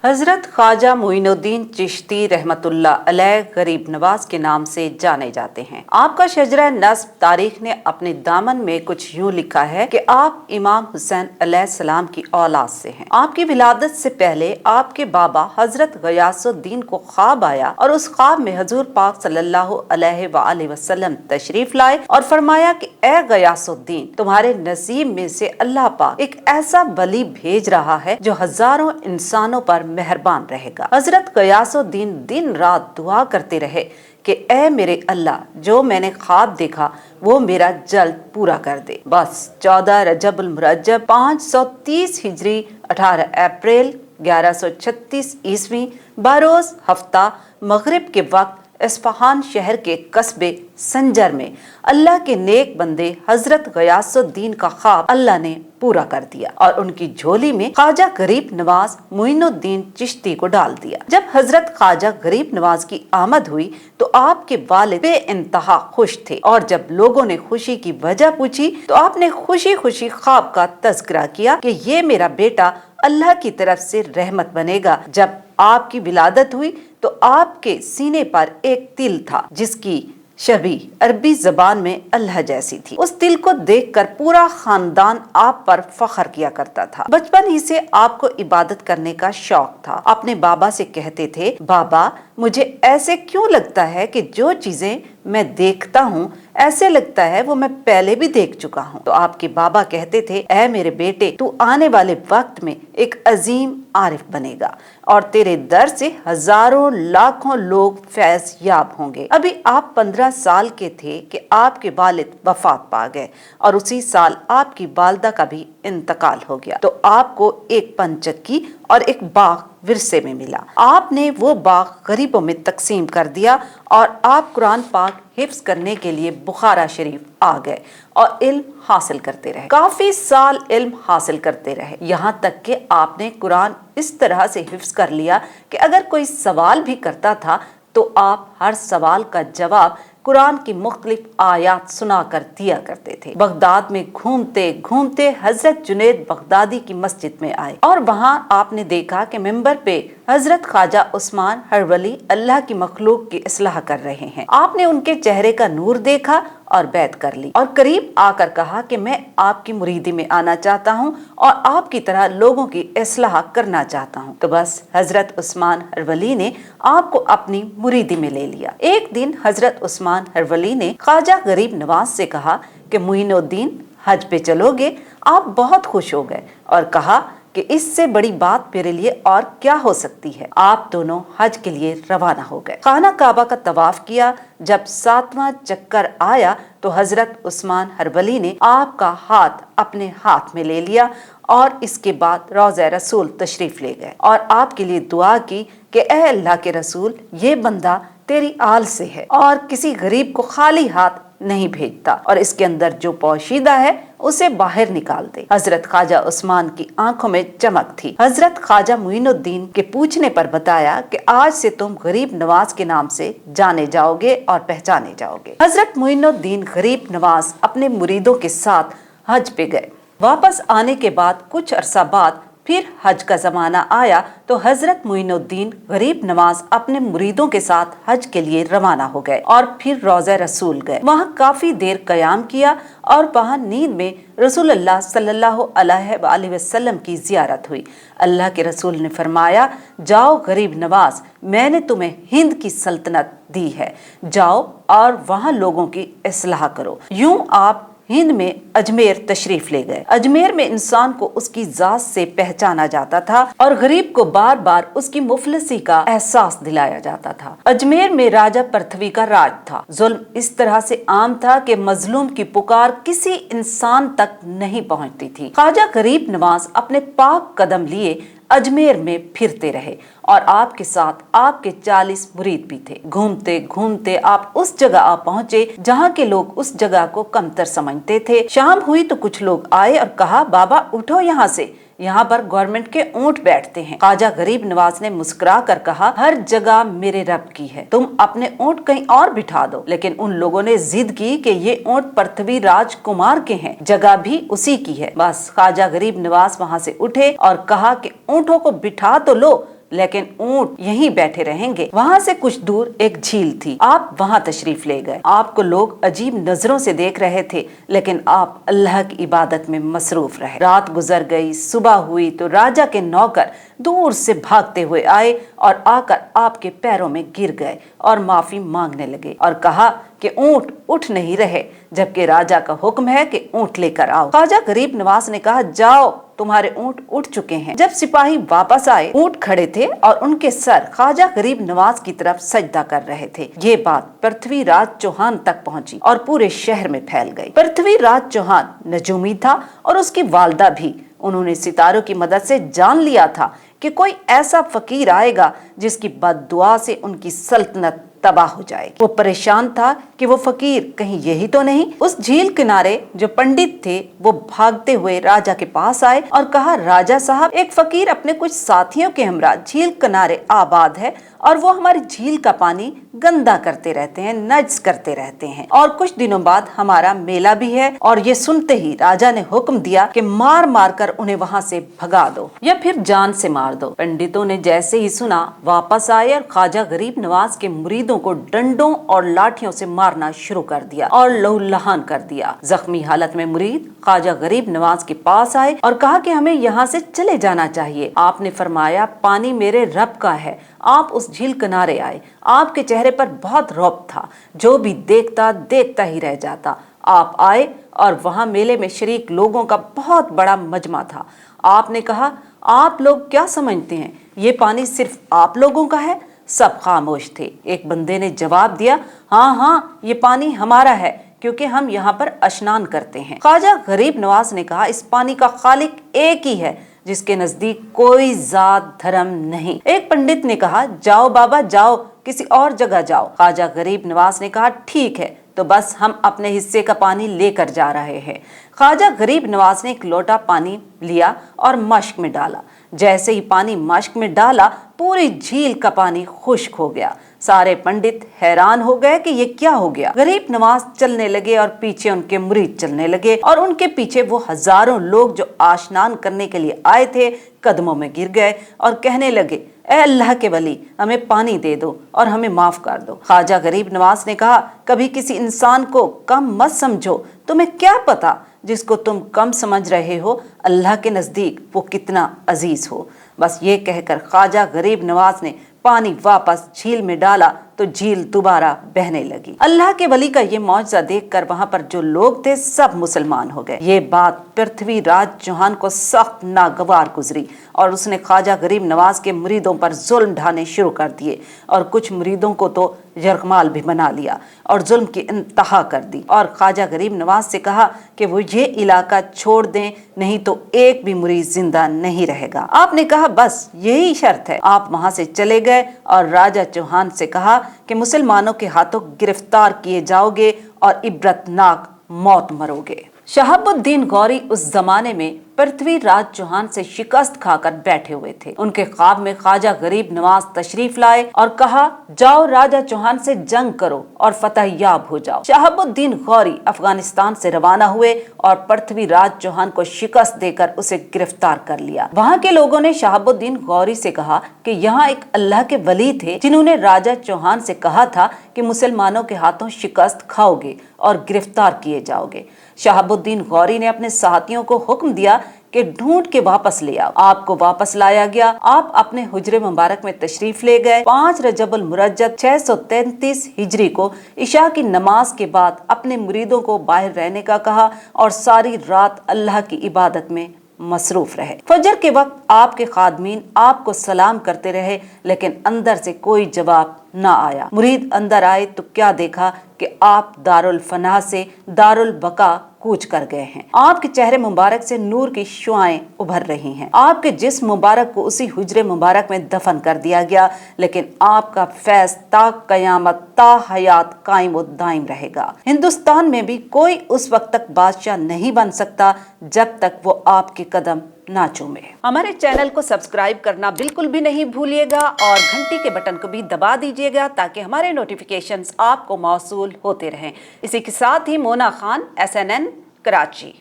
हजरत ख्वाजा मोइनुद्दीन चिश्ती रहमतुल्लाह अलैह गरीब नवाज के नाम से जाने जाते हैं। आपका शजरा नस्ब तारीख ने अपने दामन में कुछ यूं लिखा है कि आप इमाम हुसैन अलैहिस्सलाम की औलाद से हैं। आपकी विलादत से पहले आपके बाबा हजरत गयासुद्दीन को ख्वाब आया और उस ख्वाब में हजूर पाक सल्लल्लाहु अलैहि वसल्लम तशरीफ लाए और फरमाया कि ए गयासुद्दीन, तुम्हारे नसीब में से अल्लाह पाक एक ऐसा वली भेज रहा है जो हजारों इंसानों पर मेहरबान रहेगा। हजरत गयासुद्दीन दिन रात दुआ करते रहे कि ए मेरे अल्लाह, जो मैंने ख्वाब देखा वो मेरा जल्द पूरा कर दे। बस 14 रजबुल मुरज्जब 530 हिजरी 18 अप्रैल 1136 ईस्वी बरोज हफ्ता मगरिब के वक्त इस्फहान शहर के कस्बे संजर में अल्लाह के नेक बंदे हजरत गयासुद्दीन का ख्वाब अल्लाह ने पूरा कर दिया और उनकी झोली में ख्वाजा गरीब नवाज मोइनुद्दीन चिश्ती को डाल दिया। जब हजरत ख्वाजा गरीब नवाज की आमद हुई तो आपके वालिद बेइंतहा खुश थे और जब लोगों ने खुशी की वजह पूछी तो आपने खुशी खुशी ख्वाब का तज़किरा किया कि ये मेरा बेटा अल्लाह की तरफ से रहमत बनेगा। जब आपकी विलादत हुई तो आपके सीने पर एक तिल था जिसकी शबी अरबी जबान में अल्लाह जैसी थी। उस तिल को देखकर पूरा खानदान आप पर फख्र किया करता था। बचपन ही से आपको इबादत करने का शौक था। अपने बाबा से कहते थे, बाबा मुझे ऐसे क्यों लगता है कि जो चीजें मैं देखता हूँ ऐसे लगता है वो मैं पहले भी देख चुका हूँ। तो आपके बाबा कहते थे, ऐ मेरे बेटे, तू आने वाले वक्त में एक अजीम आरिफ बनेगा और तेरे दर से हजारों लाखों लोग फैज याब होंगे। अभी आप 15 साल के थे कि आपके वालिद वफात पा गए और उसी साल आपकी वालदा का भी इंतकाल हो गया। तो आपको एक पंचक्की और एक बाग विरसे में मिला। आपने वो बाग गरीबों में तकसीम कर दिया और आप कुरान पाक हिफ्ज करने के लिए बुखारा शरीफ आ गए और इल्म हासिल करते रहे। काफी साल इल्म हासिल करते रहे, यहाँ तक कि आपने कुरान इस तरह से हिफ्ज कर लिया कि अगर कोई सवाल भी करता था तो आप हर सवाल का जवाब कुरान की मुख्तलिफ आयात सुना कर दिया करते थे। बगदाद में घूमते घूमते हजरत जुनैद बगदादी की मस्जिद में आए और वहाँ आपने देखा कि मिंबर पे हजरत ख्वाजा उस्मान हरवली अल्लाह की मखलूक की इस्लाह कर रहे हैं। आपने उनके चेहरे का नूर देखा और बैत कर ली और करीब आकर कहा कि मैं आपकी मुरीदी में आना चाहता हूँ और आपकी तरह लोगों की इस्लाह करना चाहता हूँ। तो बस हजरत उस्मान हरवली ने आपको अपनी मुरीदी में ले लिया। एक दिन हजरत उस्मान हरवली ने ख्वाजा गरीब नवाज से कहा कि मोइनुद्दीन, हज पे चलोगे? आप बहुत खुश हो गए और कहा कि इससे बड़ी बात मेरे लिए और क्या हो सकती है। आप दोनों हज के लिए रवाना हो गए। खाना काबा का तवाफ किया। जब 7वां चक्कर आया तो हजरत उस्मान हरवली ने आपका हाथ अपने हाथ में ले लिया और इसके बाद रोज़े रसूल तशरीफ ले गए और आपके लिए दुआ की कि ए अल्लाह के रसूल, ये बंदा तेरी आल से है और किसी गरीब को खाली हाथ नहीं भेजता और इसके अंदर जो पोशीदा है उसे बाहर निकाल दे। हजरत ख्वाजा उस्मान की आंखों में चमक थी। हजरत ख्वाजा मोइनुद्दीन के पूछने पर बताया कि आज से तुम गरीब नवाज के नाम से जाने जाओगे और पहचाने जाओगे। हजरत मोइनुद्दीन गरीब नवाज अपने मुरीदों के साथ हज पे गए। वापस आने के बाद कुछ अरसा बाद फिर हज का जमाना आया तो हजरत मोइनुद्दीन गरीब नवाज अपने मुरीदों के साथ हज के लिए रवाना हो गए और फिर रोज़े रसूल गए। वहाँ काफी देर कयाम किया और वहाँ नींद में रसूलुल्लाह सल्लल्लाहु अलैहि वसल्लम की जियारत हुई। अल्लाह के रसूल ने फरमाया, जाओ गरीब नवाज, मैंने तुम्हें हिंद की सल्तनत दी है, जाओ और वहाँ लोगों की इस्लाह करो। यूं आप हिंद में अजमेर तशरीफ ले गए। अजमेर में इंसान को उसकी जात से पहचाना जाता था और गरीब को बार बार उसकी मुफलिसी का एहसास दिलाया जाता था। अजमेर में राजा पृथ्वी का राज था। जुल्म इस तरह से आम था कि मजलूम की पुकार किसी इंसान तक नहीं पहुंचती थी। ख्वाजा गरीब नवाज अपने पाक कदम लिए अजमेर में फिरते रहे और आपके साथ आपके 40 मुरीद भी थे। घूमते घूमते आप उस जगह आ पहुँचे जहाँ के लोग उस जगह को कमतर समझते थे। शाम हुई तो कुछ लोग आए और कहा, बाबा उठो यहाँ से, यहाँ पर गवर्नमेंट के ऊंट बैठते हैं। ख्वाजा गरीब नवाज ने मुस्कुरा कर कहा, हर जगह मेरे रब की है, तुम अपने ऊंट कहीं और बिठा दो। लेकिन उन लोगों ने जिद की कि ये ऊंट पृथ्वी राजकुमार के हैं, जगह भी उसी की है। बस ख्वाजा गरीब नवाज वहाँ से उठे और कहा कि ऊंटों को बिठा तो लो, लेकिन ऊंट यहीं बैठे रहेंगे। वहाँ से कुछ दूर एक झील थी, आप वहाँ तशरीफ ले गए। आपको लोग अजीब नजरों से देख रहे थे, लेकिन आप अल्लाह की इबादत में मसरूफ रहे। रात गुजर गई, सुबह हुई तो राजा के नौकर दूर से भागते हुए आए और आकर आपके पैरों में गिर गए और माफी मांगने लगे और कहा कि ऊंट उठ नहीं रहे, जबकि राजा का हुक्म है कि ऊंट लेकर आओ। ख्वाजा गरीब नवाज ने कहा, जाओ, तुम्हारे ऊंट उठ चुके हैं। जब सिपाही वापस आए, ऊंट खड़े थे और उनके सर ख्वाजा गरीब नवाज की तरफ सजदा कर रहे थे। ये बात पृथ्वीराज चौहान तक पहुंची और पूरे शहर में फैल गई। पृथ्वीराज चौहान नजूमी था और उसकी वालदा भी। उन्होंने सितारों की मदद से जान लिया था कि कोई ऐसा फकीर आएगा जिसकी बद्दुआ से उनकी सल्तनत तबाह हो जाए। वो परेशान था कि वो फकीर कहीं यही तो नहीं। उस झील किनारे जो पंडित थे वो भागते हुए राजा के पास आए और कहा, राजा साहब, एक फकीर अपने कुछ साथियों के हमरा झील किनारे आबाद है और वो हमारी झील का पानी गंदा करते रहते हैं, नज्स करते रहते हैं और कुछ दिनों बाद हमारा मेला भी है। और ये सुनते ही राजा ने हुक्म दिया कि मार मार कर उन्हें वहाँ से भगा दो या फिर जान से मार दो। पंडितों ने जैसे ही सुना वापस आए और ख्वाजा गरीब नवाज के मुरीदों को डंडों और लाठियों से मारना शुरू कर दिया और लहूलुहान कर दिया। जख्मी हालत में मुरीद ख्वाजा गरीब नवाज के पास आए और कहा कि हमें यहाँ से चले जाना चाहिए। आपने फरमाया, पानी मेरे रब का है। आप उस झील किनारे आए, आपके चेहरे पर बहुत रौब था, जो भी देखता देखता ही रह जाता। आप आए और वहां मेले में शरीक लोगों का बहुत बड़ा मजमा था। आपने कहा, आप लोग क्या समझते हैं ये पानी सिर्फ आप लोगों का है? सब खामोश थे। एक बंदे ने जवाब दिया, हाँ हाँ, ये पानी हमारा है, क्योंकि हम यहाँ पर स्नान करते हैं। ख्वाजा गरीब नवाज ने कहा, इस पानी का खालिक एक ही है, जिसके नजदीक कोई जात धर्म नहीं। एक पंडित ने कहा, जाओ बाबा जाओ, किसी और जगह जाओ। ख्वाजा गरीब नवाज ने कहा, ठीक है, तो बस हम अपने हिस्से का पानी लेकर जा रहे हैं। ख्वाजा गरीब नवाज ने एक लोटा पानी लिया और मश्क में डाला। जैसे ही पानी मश्क में डाला, पूरी झील का पानी खुश्क हो गया। सारे पंडित हैरान हो गए कि ये क्या हो गया। गरीब नवाज चलने लगे और पीछे उनके मुरीद चलने लगे और उनके पीछे वो हजारों लोग जो स्नान करने के लिए आए थे कदमों में गिर गए और कहने लगे, ऐ अल्लाह के वली, हमें पानी दे दो और हमें माफ कर दो। ख्वाजा गरीब नवाज ने कहा, कभी किसी इंसान को कम मत समझो। तुम्हें क्या पता जिसको तुम कम समझ रहे हो अल्लाह के नजदीक वो कितना अजीज हो। बस ये कहकर ख्वाजा गरीब नवाज ने पानी वापस झील में डाला तो झील दोबारा बहने लगी। अल्लाह के वली का ये मौजज़ा देखकर वहां पर जो लोग थे सब मुसलमान हो गए। ये बात पृथ्वीराज चौहान को सख्त नागवार गुजरी और उसने ख्वाजा गरीब नवाज के मुरीदों पर जुल्म ढाने शुरू कर दिए और कुछ मुरीदों को तो यरगमाल भी बना लिया और जुल्म की इंतहा कर दी और ख्वाजा गरीब नवाज से कहा कि वो ये इलाका छोड़ दें, नहीं तो एक भी मुरीद जिंदा नहीं रहेगा। आपने कहा, बस यही शर्त है। आप वहां से चले गए और राजा चौहान से कहा कि मुसलमानों के हाथों गिरफ्तार किए जाओगे और इबरतनाक मौत मरोगे। शहाबुद्दीन गौरी उस जमाने में पृथ्वीराज चौहान से शिकस्त खाकर बैठे हुए थे। उनके ख्वाब में ख्वाजा गरीब नवाज तशरीफ लाए और कहा, जाओ राजा चौहान से जंग करो और फतह याब हो जाओ। शहाबुद्दीन गौरी अफगानिस्तान से रवाना हुए और पृथ्वीराज चौहान को शिकस्त देकर उसे गिरफ्तार कर लिया। वहाँ के लोगों ने शहाबुद्दीन गौरी से कहा कि यहाँ एक अल्लाह के वली थे जिन्होंने राजा चौहान से कहा था कि मुसलमानों के हाथों शिकस्त खाओगे और गिरफ्तार किए जाओगे। शहाबुद्दीन गौरी ने अपने साथियों को हुक्म दिया कि ढूंढ के वापस ले आओ। आपको वापस लाया गया। आप अपने हुजरे मुबारक में तशरीफ ले गए। 5 रजबुल मुरज्जब 633 हिजरी को इशा की नमाज के बाद अपने मुरीदों को बाहर रहने का कहा और सारी रात अल्लाह की इबादत में मसरूफ रहे। फजर के वक्त आपके खादमीन आपको सलाम करते रहे, लेकिन अंदर से कोई जवाब ना आया। मुरीद अंदर आए तो क्या देखा कि आप दारुल फनाह से दारुल बका कूच कर गए हैं। आपके चेहरे मुबारक से नूर की शुआएं उभर रही हैं। आपके जिस्म मुबारक को उसी हुजरे मुबारक में दफन कर दिया गया, लेकिन आपका फैज ता कयामत ता हयात कायम व दायम रहेगा। हिंदुस्तान में भी कोई उस वक्त तक बादशाह नहीं बन सकता जब तक वो आपके कदम ना चूमे। हमारे चैनल को सब्सक्राइब करना बिल्कुल भी नहीं भूलिएगा और घंटी के बटन को भी दबा दीजिएगा ताकि हमारे नोटिफिकेशंस आपको मौसूल होते रहें। इसी के साथ ही मोना खान, SNN, कराची।